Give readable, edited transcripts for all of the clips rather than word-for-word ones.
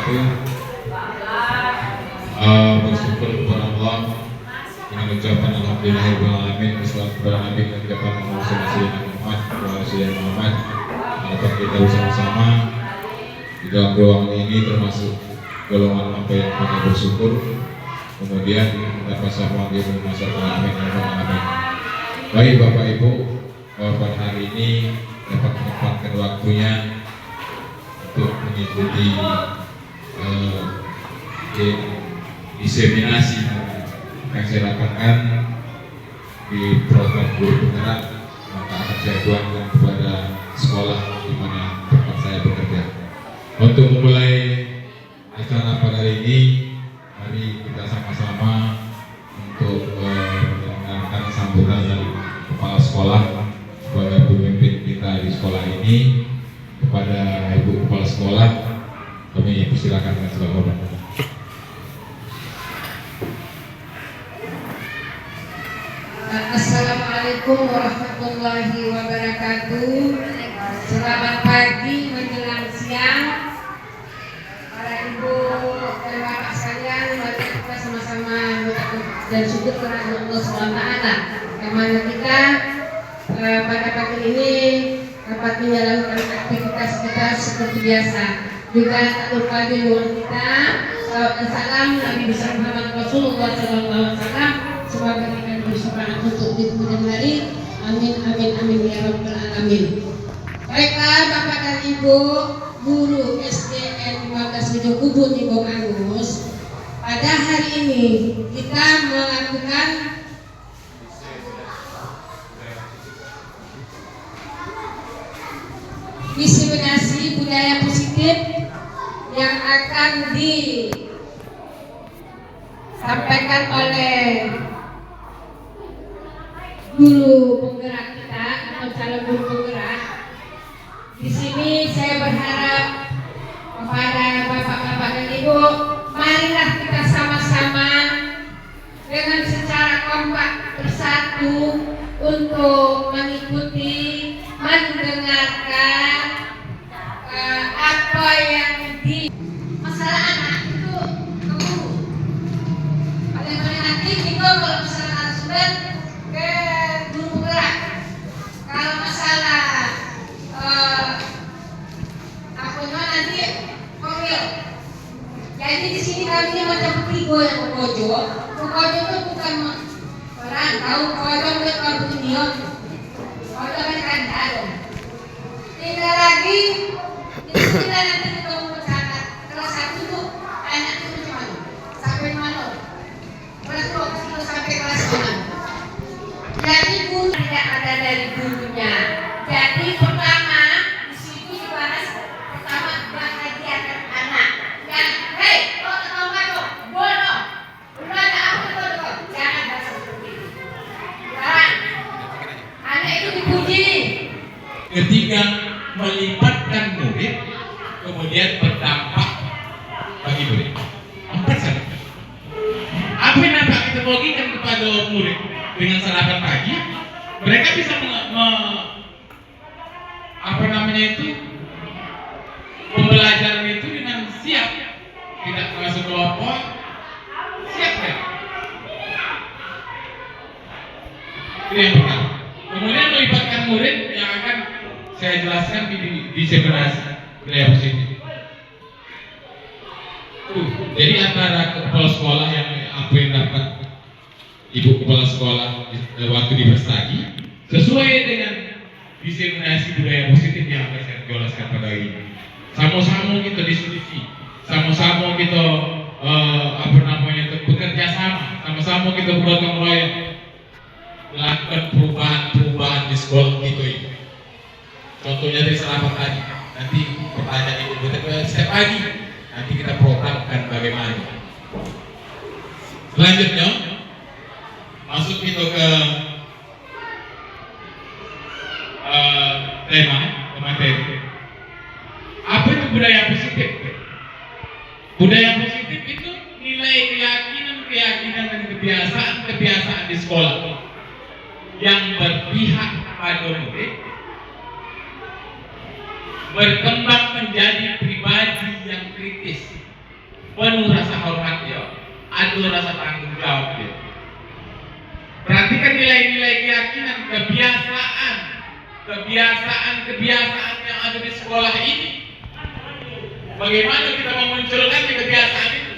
wabarakatuh. Bersyukur kepada Allah dengan ucapan alhamdulillahirobbilalamin, wassalatu kepada Nabi dan kepada Muhammad. Harapan kita bersama-sama di dalam ruangan ini termasuk golongan apa yang pakai bersyukur. Kemudian kita bersama di masyarakat amin. Baik Bapak Ibu, pada hari ini dapat menyempatkan waktunya untuk mengikuti diseminasi yang saya lakukan di program guru penggerak, maka akan saya tuangkan kepada sekolah di mana tempat saya bekerja. Untuk memulai acara pada hari ini, mari kita sama-sama untuk mendengarkan sambutan dari kepala sekolah kepada pemimpin kita di sekolah ini. Kepada Ibu Kepala Sekolah, kami persilakan dengan segala hormat. Assalamualaikum warahmatullahi wabarakatuh. Selamat pagi menjelang siang, para ibu dan bapak sekalian. Mari kita sama-sama dan syukur kepada Allah SWT yang mana kita pada pagi ini dapat menjalankan aktivitas kita seperti biasa. Juga tak lupa di luar kita salawat dan salam Nabi besar Muhammad Rasulullah SAW. Semoga kita bersama untuk di kemudian hari. Amin amin amin ya rabbal alamin. Baiklah Bapak dan Ibu guru SDN 15 Kubun di Bong Angus, pada hari ini kita melakukan diseminasi budaya positif yang akan disampaikan oleh guru penggerak kita atau calon guru penggerak. Di sini saya berharap kepada bapak-bapak dan ibu, marilah kita sama-sama dengan secara kompak bersatu untuk mengikuti, mendengarkan apa yang di masalah anak itu keburu. Paling-paling nanti kita kalau misalnya harus ke guru penggerak. Kalau masalah nanti panggil. Jadi di sini kami ini macam tiga yang pokok itu bukan orang tahu pokok itu kalau begini. Pokok kan kandang. Tinggal lagi kita nanti ketemu bercanda. Kelas 1 itu anak itu macam mana? Sampai mana? Kelas 2 itu sampai kelas 6. Jadi guru tidak ada dari gurunya. Jadi pertama di situ dibahas pertama bahagian anak. Yang hei, kau tahu nggak tuh? Bodoh. Udah ada apa tuh? Jangan bahasa seperti itu. Jangan. Anak itu dipuji. Ketiga, melibatkan murid, kemudian berdampak bagi murid. 4 saja. Apa yang dapat kita bagikan kepada murid dengan sarapan pagi? Mereka bisa pembelajaran itu dengan siap, tidak masuk kelompok, siap kan? Itu yang pertama. Kemudian melibatkan murid yang akan saya jelaskan di seminasi budaya positif. Jadi antara kepala sekolah yang apa yang dapat ibu kepala sekolah waktu di Bestagi sesuai dengan diseminasi budaya positif yang akan saya jelaskan pada ini. Sama-sama kita diskusi, sama-sama kita bekerja sama-sama kita bergotong royong melakukan perubahan di sekolah gitu ini. Contohnya dari selamat tadi, nanti pertanyaan ibu setiap pagi nanti kita programkan bagaimana. Selanjutnya masuk kita ke tema materi. Apa itu budaya positif? Budaya positif itu nilai keyakinan dan kebiasaan di sekolah yang berpihak pada murid, berkembang menjadi pribadi yang kritis, penuh rasa hormat dia, ada rasa tanggung jawab dia. Perhatikan nilai-nilai keyakinan, kebiasaan yang ada di sekolah ini. Bagaimana kita memunculkan kebiasaan itu?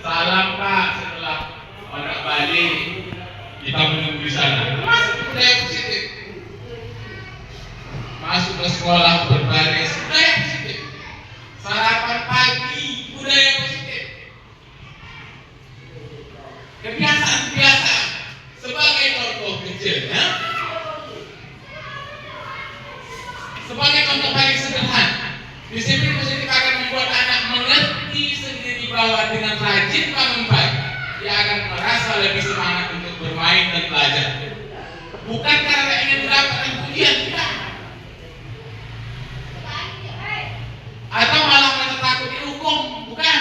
Salam Pak setelah anak balik, kita menunggu di sana. Masuk budaya positif. Masuk ke sekolah berbaris, budaya positif. Sarapan pagi, budaya positif. Kebiasaan sebagai contoh kecilnya, sebagai contoh paling sederhana, disiplin positif akan membuat anak mengerti sendiri bahwa dengan rajin bangun pagi, dia akan merasa lebih semangat untuk bermain dan belajar. Bukan karena ingin mendapatkan pujian, tidak. Atau malah merasa takut dihukum, bukan.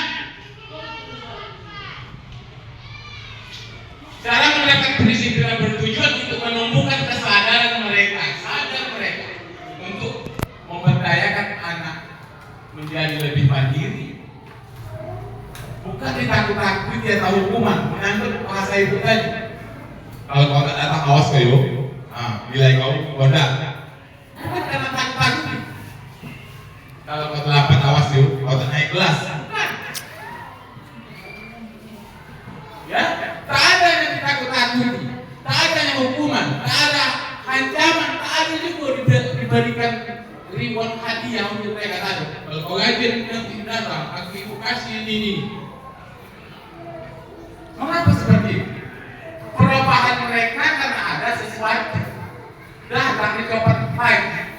Cara mendapatkan kedisiplinan bertujuan untuk menumbuhkan kesadaran mereka, untuk memberdayakan anak menjadi lebih mandiri. Bukan ditakut-takuti dia tahu hukuman, menyangkut bahasa itu tadi. Kalau kau tak datang awas kayu, nilai kau bodak. Bukan karena takut-takuti. Kalau kau terlambat awas kau tak naik kelas. Ya, tak ada yang ditakut-takuti, tak ada yang hukuman, tak ada ancaman, tak ada juga diberikan reward hadiah untuk mereka tadi. Kalau kau rajin nanti datang, aku ibu kasih ini. Mengapa seperti itu? Perubahan mereka karena ada sesuatu. Datang di tempat baik.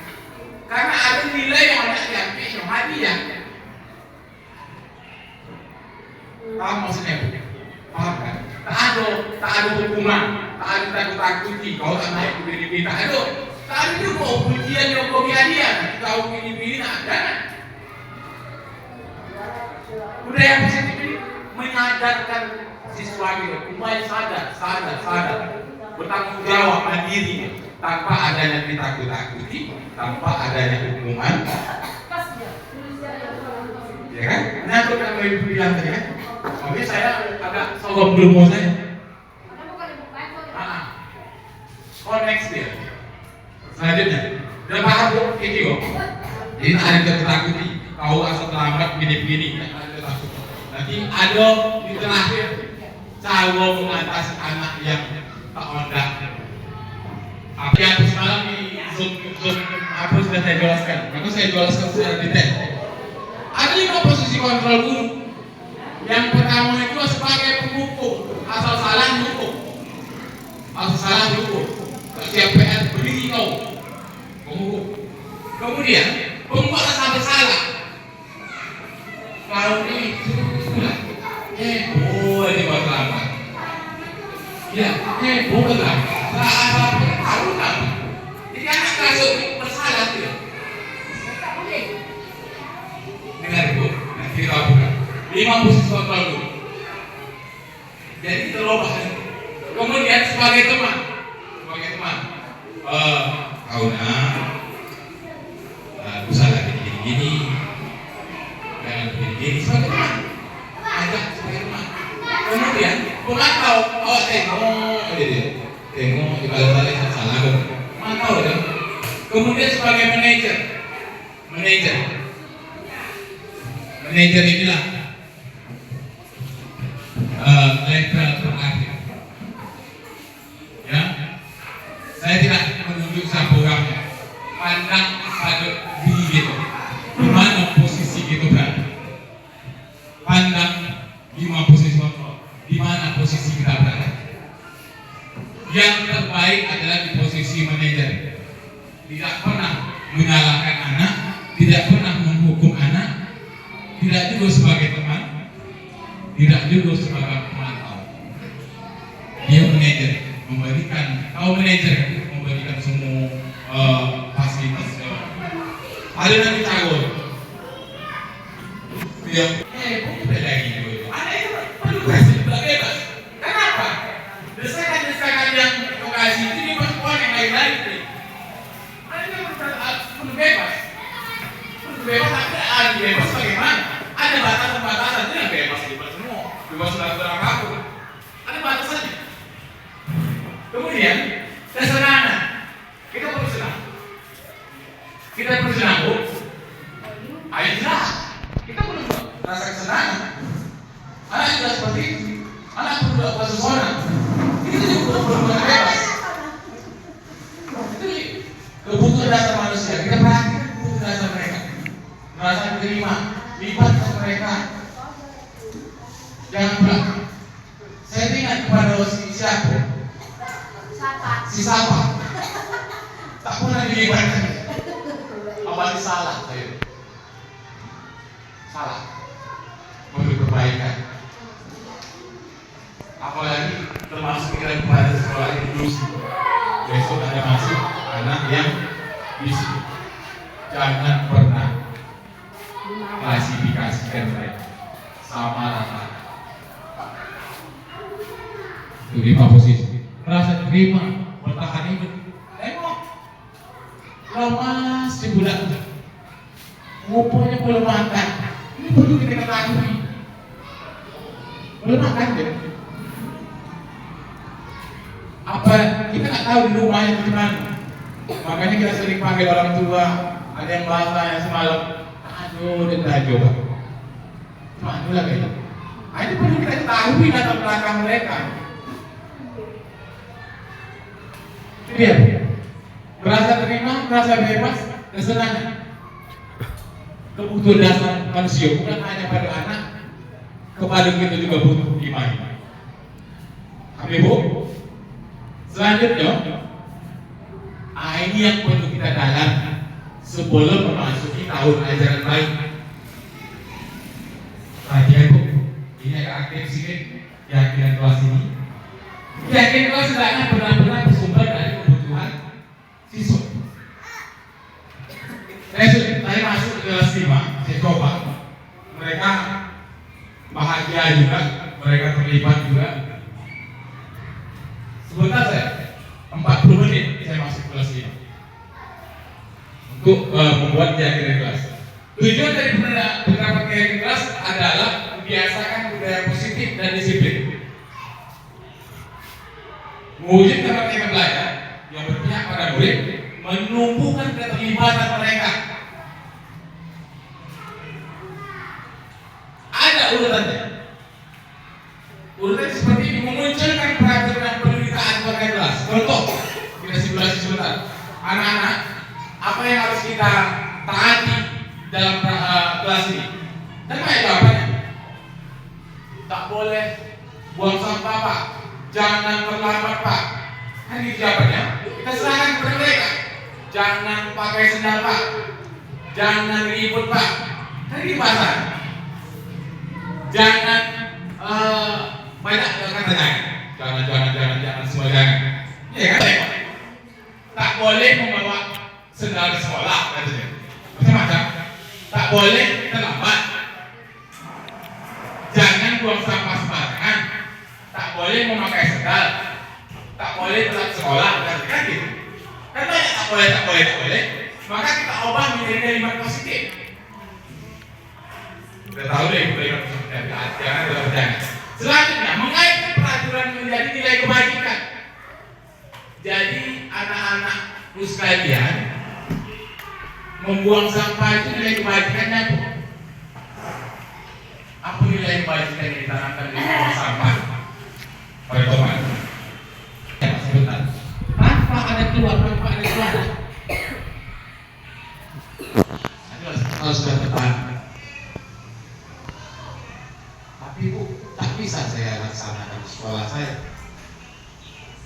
Karena ada nilai yang ada yang hadiah. Paham maksudnya? Paham kan? Tak ada hukuman, tak ada takut-takuti. Kau tak naik begini-begini, tak ada. Tak ada juga ujian yang kau hadiah. Kau begini-begini tak ada. Budaya positif ini menyadarkan siswa kita supaya sadar, bertanggung jawab mandiri tanpa adanya ditakut-takuti, tanpa adanya hukuman. Ya kan? Nah, itu kan mau ibu bilang tadi kan? Makanya saya agak sogok dulu saya. Connect dia. Selanjutnya, udah paham tuh ini kok. Jadi ada yang tertakuti, kau asal terlambat begini-begini, ada takut. Nanti ada di terakhir cara mengatasi anak yang tak ondak. Apa yang semalam di Zoom apa sudah saya jelaskan? Maka saya jelaskan secara detail. Ada 5 posisi kontrol guru. Yang pertama itu sebagai penghukum, asal salah hukum. Setiap PR berdiri kau penghukum. Kemudian pembuat rasa bersalah. Kalau itu ini pertama. Ya, bukanlah. Tahu tak? Jadi anak kasut bersalah tidak. Dengar ibu, nanti kau buka. 5 posisi kontrol dulu. Jadi terubah. Kemudian sebagai teman, kau salah gini, jangan begini sebagai teman. Ajak sebagai teman. Kemudian pemantau, tengok ibarat salah kan. Mantau ya. Kemudian sebagai manajer inilah level terakhir. Ya, saya tidak menunjuk siapa orangnya. Pandang pada diri kita, di mana posisi kita berada. Pandang 5 posisi kontrol, di mana posisi kita berada. Yang terbaik adalah di posisi manajer. Tidak pernah menyalahkan anak, tidak pernah menghukum anak, tidak juga sebagai teman, tidak juga sebagai pemantau. Dia manajer, memberikan semua fasilitas. Ada nanti cagur. Dia bukan lagi itu. Ada itu perlu kasih bebas. Kenapa? Desakan yang edukasi itu di perempuan yang lain-lain. Ada yang perlu bebas. Perlu bebas ada bebas bagaimana? Ada ada batasan-batasan, itu yang bebas semua, bebas bergerak apapun. Ada batasannya. Kemudian kesenangan, kita perlu senang. Kita perlu senang, Bu. Ayo jelas, kita perlu rasa kesenangan. Anak juga seperti itu. Anak perlu pesona. Kita juga perlu bebas. Itu kebutuhan dasar manusia. Kita perhatikan kebutuhan dasar mereka. Merasa diterima, libatkan mereka. Jangan pula. Saya ingat kepada siapa? Si Sapa. Tak pernah dilibatkan. Apalagi salah saya. Salah. Memberi perbaikan. Apalagi termasuk kita kepada sekolah inklusi. Besok ada masuk anak yang bisa. Jangan pernah klasifikasikan mereka sama rata. Itu 5 posisi. Merasa terima, bertahan hidup. Tengok, lama si budak ngupurnya belum makan. Ini perlu kita ketahui. Belum makan deh. Apa kita nggak tahu di rumahnya gimana? Makanya kita sering panggil orang tua. Ada yang bahasanya semalam, aduh, dia coba. Mana lah kayaknya. Ini perlu kita ketahui latar belakang mereka. Lihat, merasa terima, merasa bebas, kesenangan. Kebutuhan dasar manusia bukan hanya pada anak, kepada kita juga butuh iman. Amin, Bu. Selanjutnya, ini yang perlu kita dalam sebelum memasuki tahun ajaran baik. Perhatikan, Bu, ini agak aktif sini, keyakinan kelas ini. Keyakinan kelas hendaknya benar-benar bersumber dari kebutuhan siswa. Saya masuk ke kelas 5, saya coba. Mereka bahagia juga, mereka terlibat juga. Sebentar saya, 40 menit saya masuk kelas 5 untuk membuat keyakinan kelas. Tujuan dari beberapa keyakinan kelas adalah membiasakan budaya positif dan disiplin. Mewujudkan mereka belajar yang berpihak pada murid, menumbuhkan keterlibatan mereka. Ada urutannya. Urutan seperti ini memunculkan peraturan yang perlu ditaati warga kelas. Contoh, kita simulasi sebentar. Anak-anak, apa yang harus kita taati dalam kelas ini? Dan apa jawabannya? Tak boleh buang sampah, Pak. Jangan terlambat, Pak. Kan itu jawabannya. Kita serahkan kepada mereka. Jangan pakai sendal, Pak. Jangan ribut, Pak. Kan ini bahasa. Jangan banyak jangan semua jangan. Iya kan? Tak boleh membawa sendal ke sekolah, katanya. Macam-macam. Tak boleh terlambat. Jangan buang sampah sembarangan. Tak boleh memakai sendal. Tak boleh telat sekolah, kan gitu. Kan banyak tak boleh. Maka kita ubah menjadi kalimat positif. Kita tahu deh kalimat positif. Jangan berjangan. Selanjutnya, mengaitkan peraturan menjadi nilai kebajikan. Jadi anak-anak sekalian, membuang sampah itu nilai kebajikannya apa? Apa nilai kebajikan yang ditanamkan di buang sampah? Pada teman. Sebentar. Tanpa ada keluar. Harus berdepan. Tapi Bu, tak bisa saya laksanakan di sekolah saya.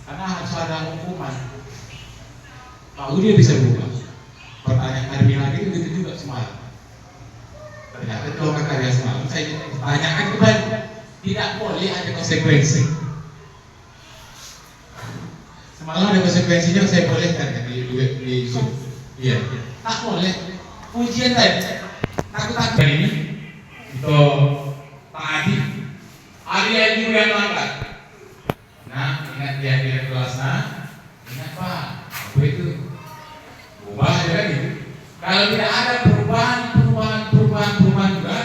Karena harus ada hukuman. Pak dia bisa berubah. Pertanyaan hari lagi begitu juga semalam. Ternyata kalau karya semalam saya tanyakan kembali, tidak boleh ada konsekuensi. Semalam ada konsekuensinya, saya bolehkan di Zoom. Iya. Tak boleh. Ujian tadi. Takut ini itu tadi ada juga yang melanggar. Nah, ingat dia di kelas. Ingat Pak, apa itu? Ubah ya gitu. Kalau tidak ada perubahan juga,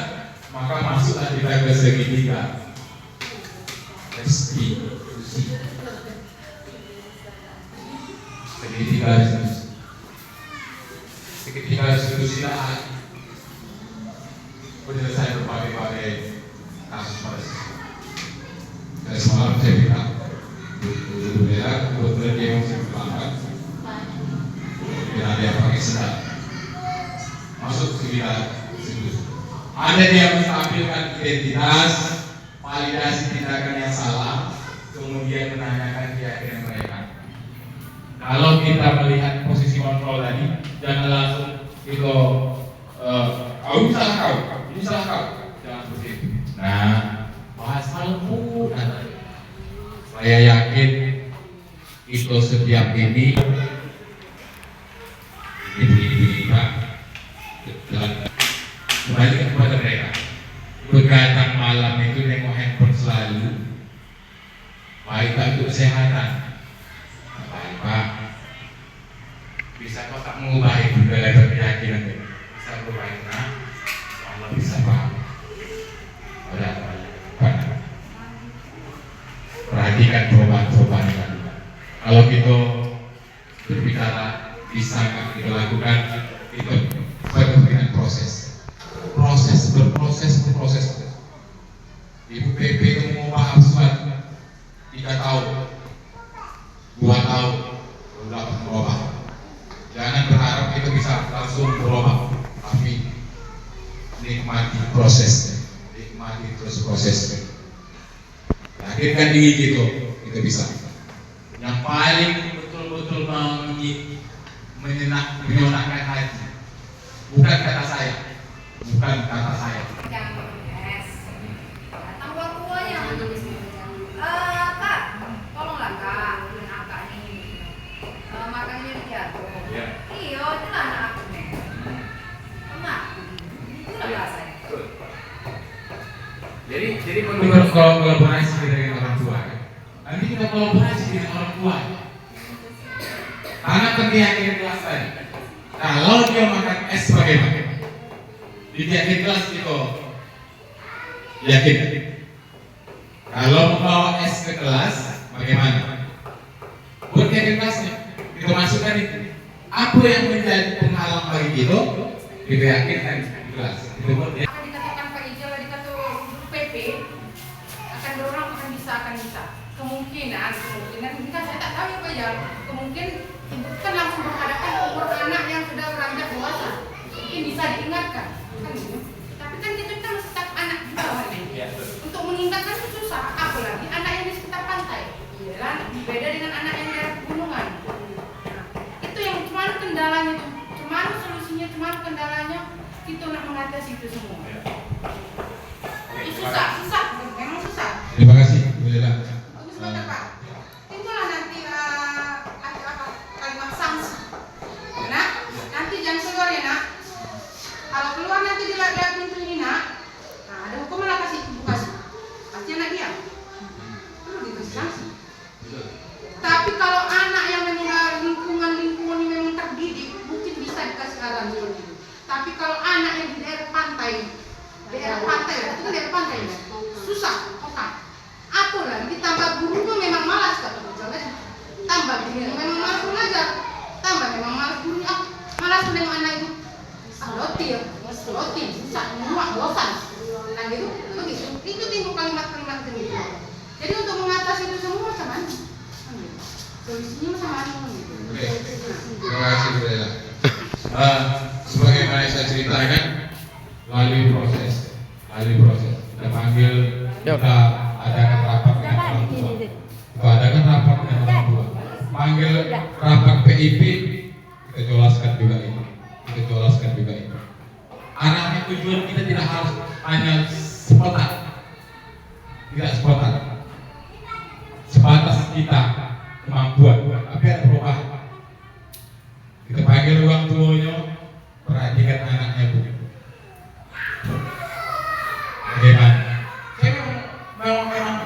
maka masuklah kita ke segitiga restitusi. Segitiga restitusi. Segitiga restitusi lah penyelesaian berbagai kasus pada siswa. Dari semalam saya bilang, kebetulan dia masih berlambat, dan ada yang pakai sedang masuk segitiga restitusi. Ada yang menstabilkan identitas, validasi tindakan yang salah, kemudian menanyakan keyakinan mereka. Kalau kita melihat posisi kontrol tadi, jangan langsung itu, ini salah kau, ini salah kau, jangan seperti itu. Nah, bahasa lembut. Saya yakin itu setiap ini Pak, dan kembali kepada mereka. Begadang malam itu nengok handphone selalu, baik tak untuk kesehatan. Baik Pak, bisa kau tak mengubahi budaya dan keyakinan itu? Bisa mengubahi, nah, Allah bisa Pak. Perhatikan perubahan-perubahan yang ada. Kalau kita berbicara bisa kita lakukan itu penuh dengan proses. Berproses. Ibu PP itu mau paham sesuatu 3 tahun, 2 tahun, sudah berubah. Jangan berharap itu bisa langsung berubah, tapi nikmati prosesnya, nikmati terus prosesnya. Yakinkan diri kita bisa. Yang paling betul-betul menyenangkan hati, bukan kata saya. Datang buat tuanya. Kak, tolonglah Kak, kakak nih makannya jatuh. Iya, itu lah anak aku nih. Emak, itu lah saya. Jadi menurut kolaborasi dengan orang tua, nanti kita kolaborasi dengan orang tua. Karena keyakinan kelas tadi, kalau dia makan es bagaimana? Di tiap kelas itu yakin. Kalau membawa es ke kelas, bagaimana? Buat tiap kelasnya, kita masukkan itu. Apa yang menjadi penghalang bagi kita yakinkan di kelas. Itu buat dia. Akan dikatakan Pak Ijal, dikata PP, akan dorong akan bisa. Kemungkinan kita saya tak tahu ya Pak Ijal. Kemungkin ibu kan langsung berhadapan umur anak yang sudah beranjak dewasa. Mungkin bisa diingatkan. Tapi kan kita masih tetap anak di bawah nih. Untuk mengingatkan itu susah, apalagi anak yang di sekitar pantai. Beda dengan anak yang daerah pegunungan. Nah, itu yang cuma kendalanya itu, cuma solusinya, cuma kendalanya kita nak mengatasi itu semua. Itu susah, memang susah. Terima kasih, Bu Lela. Bagus banget Pak. Itulah nanti kalimat sanksi. Nak, nanti jangan keluar ya Nak. Kalau keluar nanti dilihat pintu ini Nak. Nah, ada hukuman lah kasih. Pasti anak diam. Perlu dikasih sanksi. Tapi kalau anak yang meninggal lingkungan ini memang terdidik, mungkin bisa dikasih arahan seperti itu. Tapi kalau anak yang di daerah pantai, itu kan daerah pantai ya, susah, oke. Apa lagi ditambah gurunya memang malas kata jalan. Tambah gurunya memang malas belajar, tambah memang malas gurunya, malas menengok anak itu. Lotir, susah, muak, bosan. Nah gitu, begitu. Itu timbul kalimat-kalimat gitu. Jadi untuk mengatasi itu semua macam mana? Solusinya macam mana? Oke, terima kasih Bu Lela. Sebagaimana saya ceritakan, melalui proses. Kita panggil, kita adakan rapat dengan orang tua. Panggil rapat PIP, kita jelaskan juga ini. Arahnya tujuan kita tidak harus hanya sebatas kita kemampuan, tapi ada perubahan. Kita panggil orang tuanya, perhatikan anaknya Bu. Bagaimana? Saya memang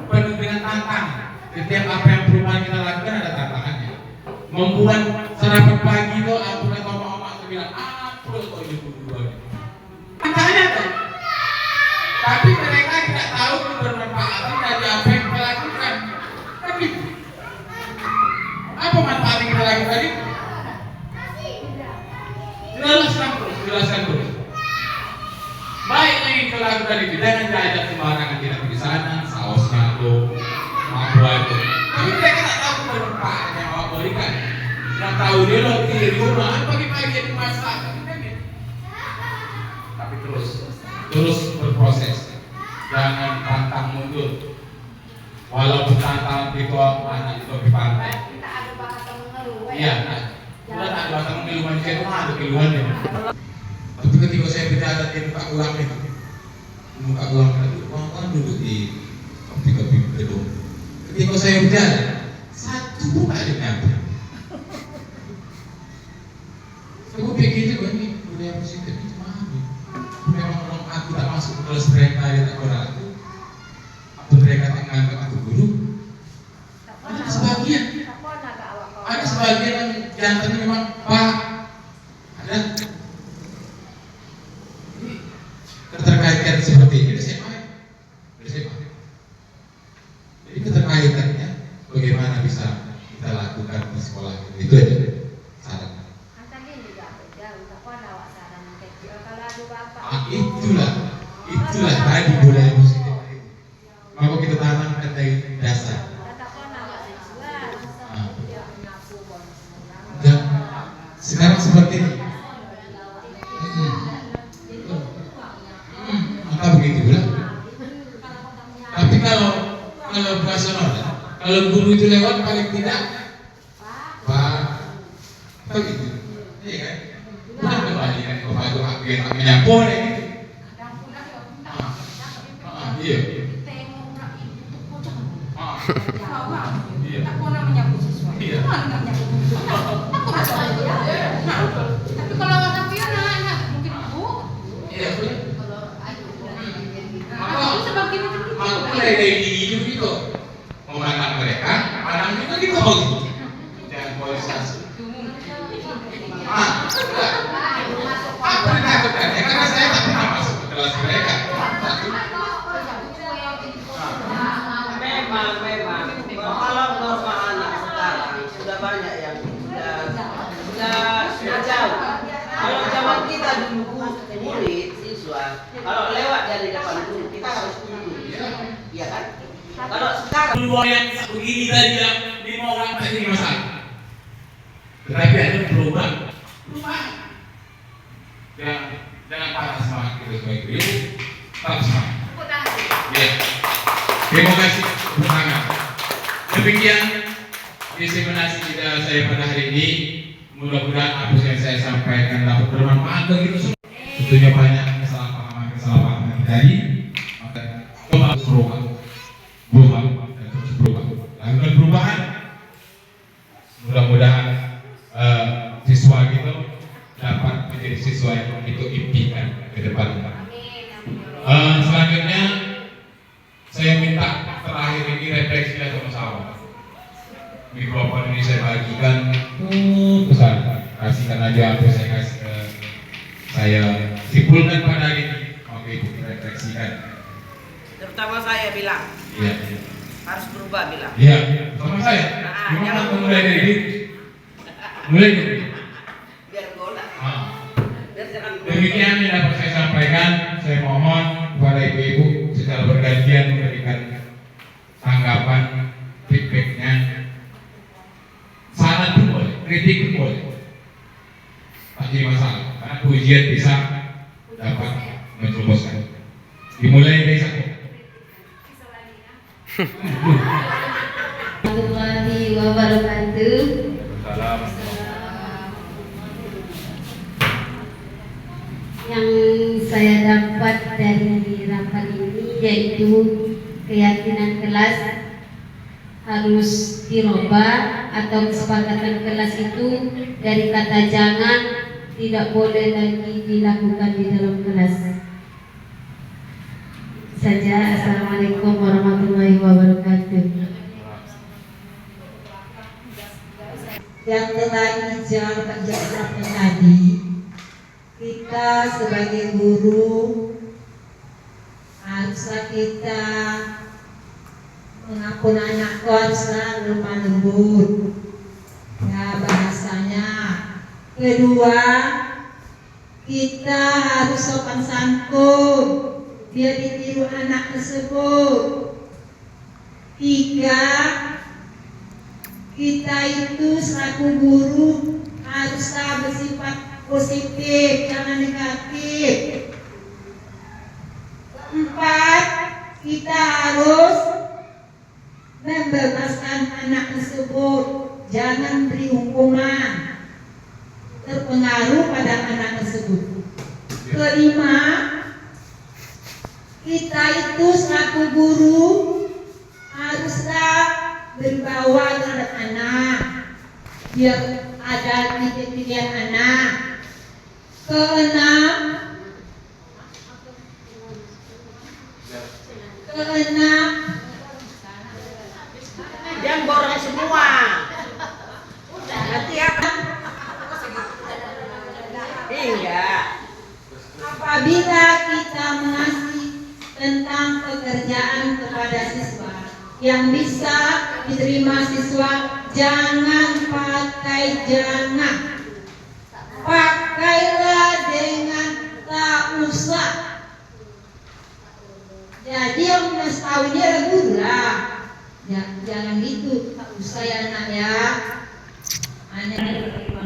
penuh dengan tantangan. Setiap apa yang perubahan kita lakukan ada tantangannya. Membuat sarapan pagi itu, aku kata mama itu bilang, terus kok ibu dua. Makanya tuh, melakukan itu jangan diajak sembarangan, tidak di sana sausnya tuh apa itu. Tapi mereka tak tahu bermanfaat yang awak berikan. Yang tahu dia loh di rumah, pagi-pagi dimasak. Tapi terus berproses. Jangan pantang mundur. Walaupun tantangan itu anak itu di pantai. Kita ada bahasa mengeluh. Iya, sudah ada bahasa mengeluh manusia itu ada keluhannya. Tapi ketika saya berjalan di muka ulang itu, orang duduk di kopi gedung. Ketika saya berjalan, satu pun tak ada nyampe. Saya pikir juga ini budaya positif itu mana? Memang orang aku tak masuk ke kelas mereka, dia tak orang aku. Atau mereka tak menganggap aku guru. Ada sebagian yang jantannya memang Pak. Ada. Keterkaitan seperti ini SMA. Jadi keterkaitannya bagaimana bisa kita lakukan di sekolah itu aja saran. Itulah tadi budaya positif itu. Maka kita tanamkan dari dasar. Dan sekarang seperti ini. Maka begitu pula. Tapi kalau personal, kalau guru itu lewat paling tidak Pak, begitu, iya kan? Bukan kembali kan Bapak itu hak menyampur gitu. Iya. Tak pernah menyapu siswa. Iya. Mana menyapu? Aku rasa dia. Tapi kalau tapi anak mungkin Bu. Iya betul. Aku sebagian itu. Maka mulai dari hidup itu memandang mereka, pandang juga gitu. Jangan polarisasi. Apa ditakutkannya? Karena saya tak pernah masuk ke kelas mereka. Memang kalau norma anak sekarang sudah banyak yang sudah jauh. Kalau zaman kita dulu murid siswa, kalau lewat dari depan guru kita harus tunduk, iya kan? Kalau sekarang Peluang yang begini tadi yang 5 orang tak jadi masalah. Tetapi ada perubahan. Jangan patah semangat kita sebagai guru, tetap semangat. Ya. Terima kasih sangat. Demikian diseminasi kita saya pada hari ini. Mudah-mudahan apa yang saya sampaikan dapat bermanfaat bagi kita semua. Tentunya banyak kesalahpahaman tadi. Maka coba berubah dan terus berubah. Lakukan perubahan. Mudah-mudahan siswa kita dapat menjadi siswa yang itu impikan ke depan. Selanjutnya saya minta terakhir ini refleksi sama-sama. Mikrofon ini saya bagikan pesan, kasihkan aja apa saya kasih ke saya simpulkan pada hari ini. Oke, ibu refleksikan. terutama saya bilang Iya. harus berubah bilang. Iya, sama saya. Gimana jangan mulai dari diri? Mulai dari diri. Biar bola. Biar jangan Demikian yang dapat saya sampaikan. Saya mohon kepada ibu-ibu secara bergantian memberikan tanggapan, feedbacknya. Saran pun boleh, kritik pun boleh. Tak jadi masalah. Karena pujian bisa dapat mencerboskan. Dimulai dari saya. Warahmatullahi wabarakatuh. Salam. Yang saya dapat dari rapat ini yaitu keyakinan kelas harus dirubah atau kesepakatan kelas itu dari kata jangan tidak boleh lagi dilakukan di dalam kelas. Saja. Assalamualaikum warahmatullahi wabarakatuh. Yang telah hijau penjelasannya tadi, kita sebagai guru haruslah kita mengampun anak haruslah lemah lembut ya bahasanya. Kedua, kita harus sopan santun dia ditiru anak tersebut. 3, kita itu selaku guru haruslah bersifat positif, jangan negatif. 4, kita harus membebaskan anak tersebut, jangan beri hukuman terpengaruh pada anak tersebut. 5, kita itu selaku guru haruslah berbawa terhadap anak, biar ada titik-titik anak. 6, Jangan borong semua. Nanti apa? Enggak. apabila kita mengasih tentang pekerjaan kepada siswa yang bisa diterima siswa, jangan pakailah dengan tak usah. Jadi yang ngasih tahu ini adalah guru lah. Ya, jangan gitu, tak usah ya anak ya. Anak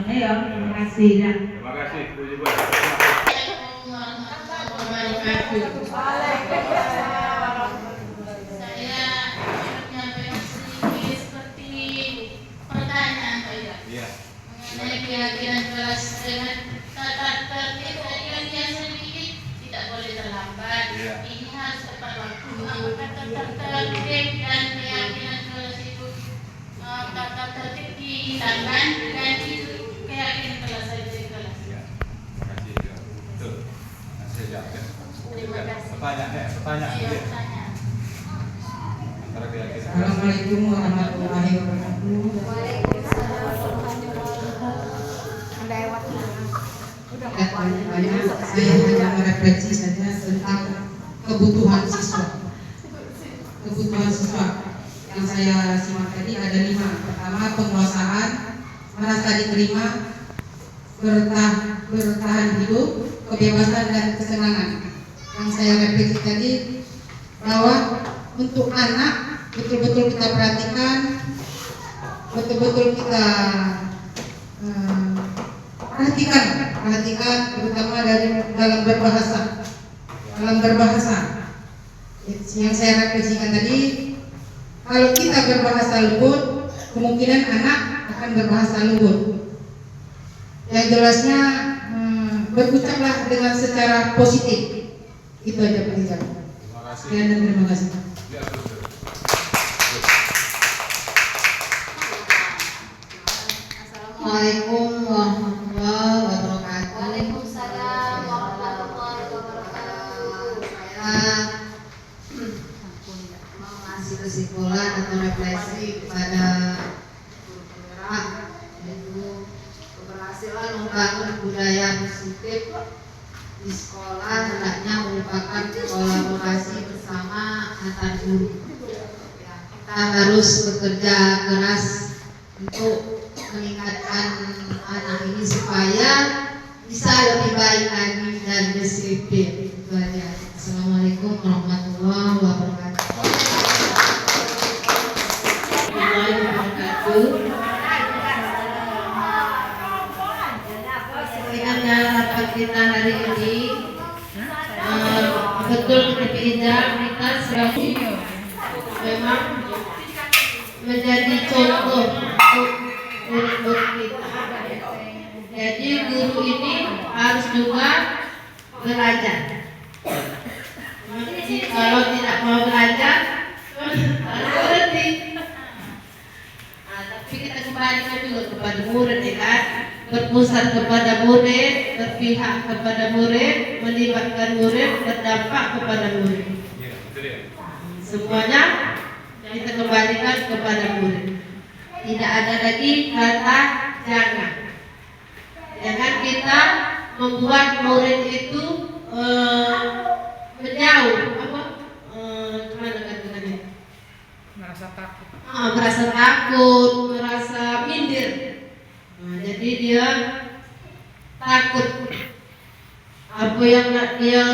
ya, terima kasih ya. Terima kasih Bu juga. Saya menyampaikan sedikit seperti pertanyaan Pak ya. Iya. Mengenai keyakinan kelas dengan tata tertib tadi kan yang sedikit tidak boleh terlambat. Iya. Ini harus tepat waktu. Apakah tata tertib dan keyakinan kelas itu tata tertib dihilangkan dan itu keyakinan kelas saja di kelas. Iya. Terima kasih. Ya. Betul. Saya jawab ya. Terima kasih. Pertanyaan. Iya, Iya. pertanyaan. Antara keyakinan. Assalamualaikum warahmatullahi wabarakatuh. Banyak saya hanya merefleksi saja tentang kebutuhan siswa. Kebutuhan siswa yang saya simak tadi ada 5. Pertama, penguasaan, merasa diterima, bertahan hidup, kebebasan dan kesenangan. Yang saya refleksi tadi bahwa untuk anak betul-betul kita perhatikan, betul-betul kita perhatikan terutama dalam berbahasa. Yang saya refleksikan tadi, kalau kita berbahasa lembut, kemungkinan anak akan berbahasa lembut. Yang jelasnya berucaplah dengan secara positif. Itu aja Pak Ijal. Terima kasih. Sekian dan terima kasih. Ya, betul. Assalamualaikum warahmatullahi wabarakatuh. Waalaikumsalam warahmatullahi wabarakatuh. Saya mau ngasih kesimpulan atau refleksi kepada guru penggerak, yaitu keberhasilan membangun budaya positif di sekolah hendaknya merupakan kolaborasi bersama antar guru. Kita harus bekerja keras untuk meningkatkan anak ini supaya bisa lebih baik lagi dan disiplin. Itu aja. Assalamualaikum warahmatullahi wabarakatuh. Ingatnya rapat kita hari ini betul kita memang menjadi contoh untuk murid-murid kita. Jadi guru ini harus juga belajar. Kalau tidak mau belajar, harus berhenti. Tapi kita kembalikan juga kepada murid, ya kan? Berpusat kepada murid, berpihak kepada murid, melibatkan murid, berdampak kepada murid. Iya, betul ya. Semuanya kita kembalikan kepada murid. Tidak ada lagi kata jangan. Jangan kita membuat murid itu menjauh, gimana kata-katanya? Merasa takut. Merasa takut, merasa minder. Jadi dia takut apa yang dia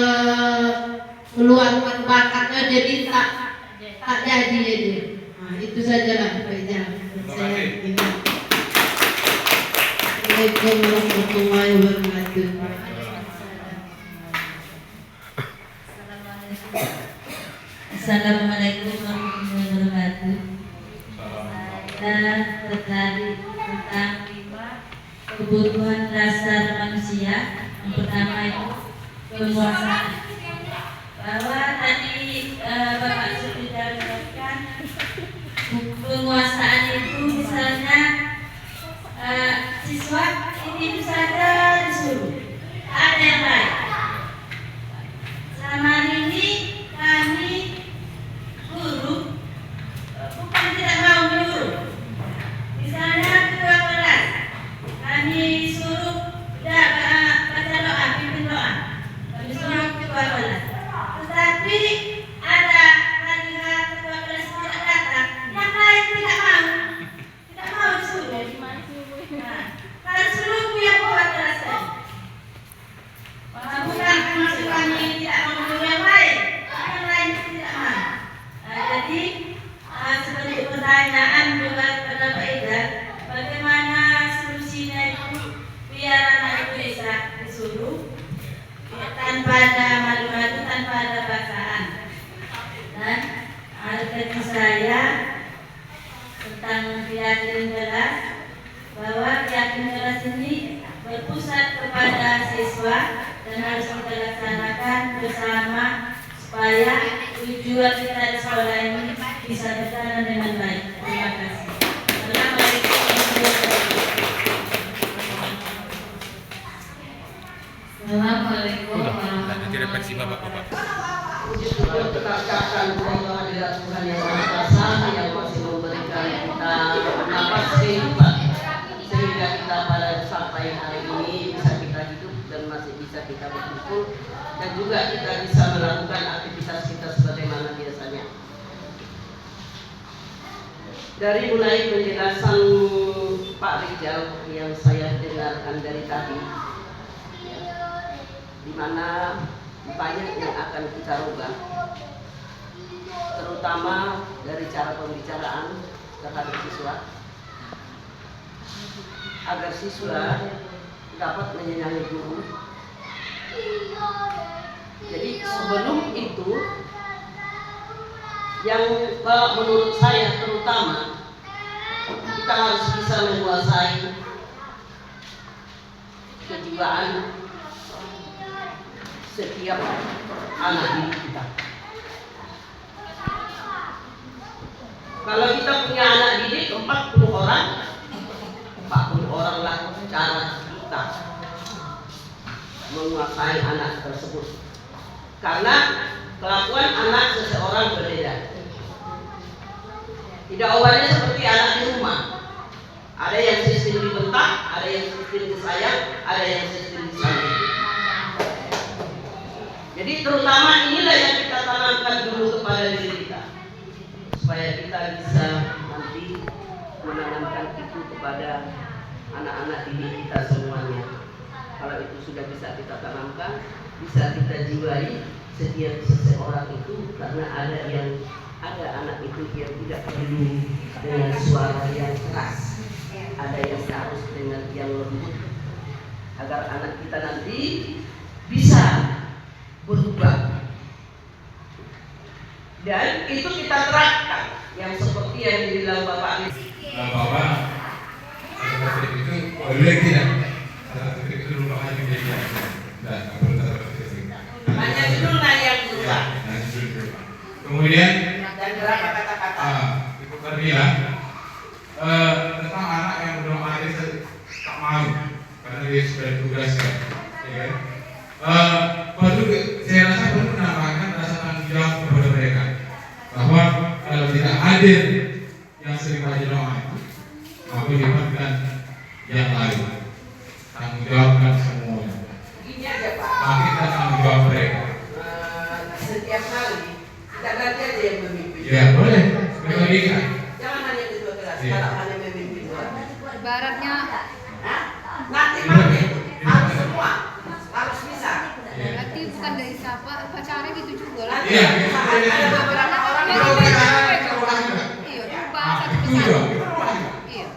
keluar bakatnya jadi tak jadi jadi. Nah, itu sajalah Pak Ijal. Saya ini. Assalamualaikum warahmatullahi wabarakatuh. Assalamualaikum warahmatullahi wabarakatuh. Kita tertarik tentang 5 kebutuhan dasar manusia. Yang pertama itu penguasaan. Bahwa tadi Bapak sudah jelaskan penguasaan itu misalnya siswa ini bisa saja disuruh. Ada yang lain. Selama ini kami guru bukan tidak mau menyuruh. Misalnya ketua kelas kami suruh baca doa, pimpin doa. Kami suruh ketua kelas. Tetapi ada hari-hari ketua kelas tidak datang, yang lain tidak mau disuruh. Nah, kalau suruh yang ketua kelas tadi. Bukan maksud kami tidak mau menyuruh yang lain tidak mau. Jadi sebagai pertanyaan juga kepada Pak Ida, bagaimana solusinya itu biar anak itu bisa disuruh tanpa ada malu-malu, tanpa ada paksaan. Dan bagi saya tentang keyakinan jelas bahwa keyakinan jelas ini berpusat kepada siswa dan harus kita laksanakan bersama supaya tujuan kita di sekolah ini bisa berjalan dengan baik. Terima kasih. Assalamualaikum Nanti refleksi bapak-bapak. Puji syukur kita ucapkan kepada hadirat Tuhan yang Maha Kuasa yang masih memberikan kita napas kehidupan sehingga kita pada sampai hari ini bisa kita hidup dan masih bisa kita berkumpul dan juga kita bisa melakukan aktivitas kita sebagaimana biasanya. Dari mulai penjelasan Pak Rijal yang saya dengarkan dari tadi, di mana banyak yang akan kita rubah, terutama dari cara pembicaraan terhadap siswa, agar siswa dapat menyenangi guru. Jadi sebelum itu, yang menurut saya terutama kita harus bisa menguasai kejiwaan setiap anak didik kita. Kalau kita punya anak didik 40 orang lah cara kita menguasai anak tersebut. Karena kelakuan anak seseorang berbeda. Tidak awalnya seperti anak di rumah. Ada yang sistem dibentak, ada yang sistem disayang, ada yang sistem disayang. Jadi terutama inilah yang kita tanamkan dulu kepada diri kita, supaya kita bisa nanti menanamkan itu kepada anak-anak didik kita semuanya. Kalau itu sudah bisa kita tanamkan, bisa kita jiwai setiap seseorang itu, karena ada anak itu yang tidak perlu dengan suara yang keras, ada yang harus dengan yang lembut, agar anak kita nanti bisa berubah. Dan itu kita terapkan yang seperti yang dibilang Bapak ini. Bapak ada itu boleh tidak? Ada itu dulu hanya media. Dan Hanya judulnya yang berubah. Kemudian Dan berapa kata-kata? Ibu Karnia tentang anak yang belum ada tak mau karena dia sudah ditugaskan, ya kan? Perlu saya rasa perlu menambahkan rasa tanggung jawab kepada mereka bahwa kalau tidak hadir yang sering baca doa itu, maka libatkan yang lain, tanggung jawabkan semuanya. Gini aja Pak. Maka kita tanggung jawab mereka. Setiap hari kita ganti aja yang memimpin. Ya boleh, membagikan. Jangan hanya ketua kelas, Iya. kalau hanya memimpin doang. Ibaratnya Hah? Nanti makin harus semua harus bisa. Ya. berarti bukan dari siapa, pacarnya gitu juga lah. Iya, Ada beberapa orang Iya, yang Iya, berubah satu itu persatu. juga. Iya.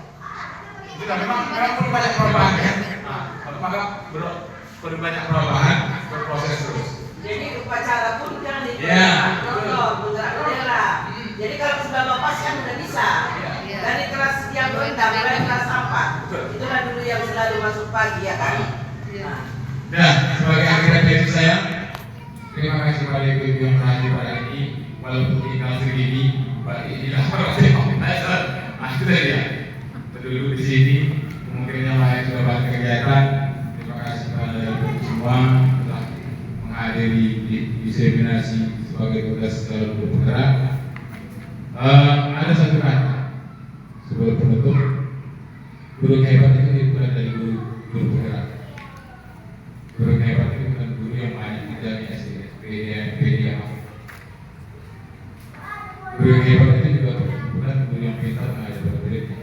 Itu memang perlu banyak perubahan kan. Maka perlu banyak perubahan, berproses terus. Jadi upacara pun jangan Iya. diperlukan, bergerak bendera. Jadi kalau sudah lepas kan udah bisa. Iya. Dari kelas yang rendah mulai kelas 4. Itulah dulu yang selalu masuk pagi ya kan. Iya. Nah, sebagai akhir dari saya, terima kasih kepada ibu-ibu yang hadir pada hari ini. Walaupun tinggal segini, bagi inilah organizer. Nah, itu tadi ya. Duduk di sini, mungkin yang lain sudah banyak kegiatan. Terima kasih kepada ibu semua telah menghadiri diseminasi sebagai tugas dalam bergerak. Ada satu kata sebelum penutup, guru hebat itu bukan dari guru bergerak. Guru hebat itu bukan guru yang banyak tidak di SD, guru yang hebat itu juga bukan guru yang pintar mengajar pada muridnya.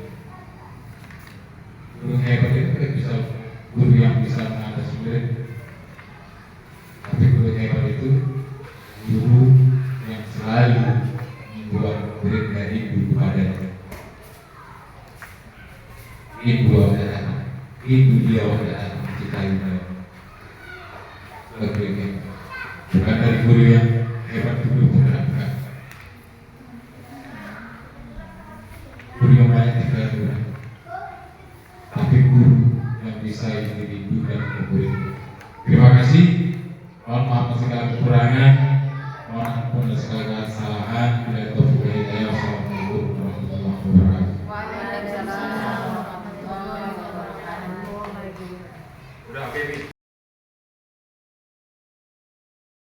Guru yang hebat itu kan bisa guru yang bisa mengatasi murid. Tapi guru yang hebat itu guru yang selalu membuat murid dari guru padanya. Ibu adalah ibu dia adalah mencintainya. Bukan dari guru yang hebat dulu, bukan. Guru yang banyak dikatakan, tapi guru yang bisa individu dan murid. Terima kasih. Mohon maaf atas segala kekurangan, mohon ampun atas segala kesalahan. Bila taufik wal hidayah. Wassalamualaikum warahmatullahi wabarakatuh. Waalaikumsalam warahmatullahi wabarakatuh. Udah, oke.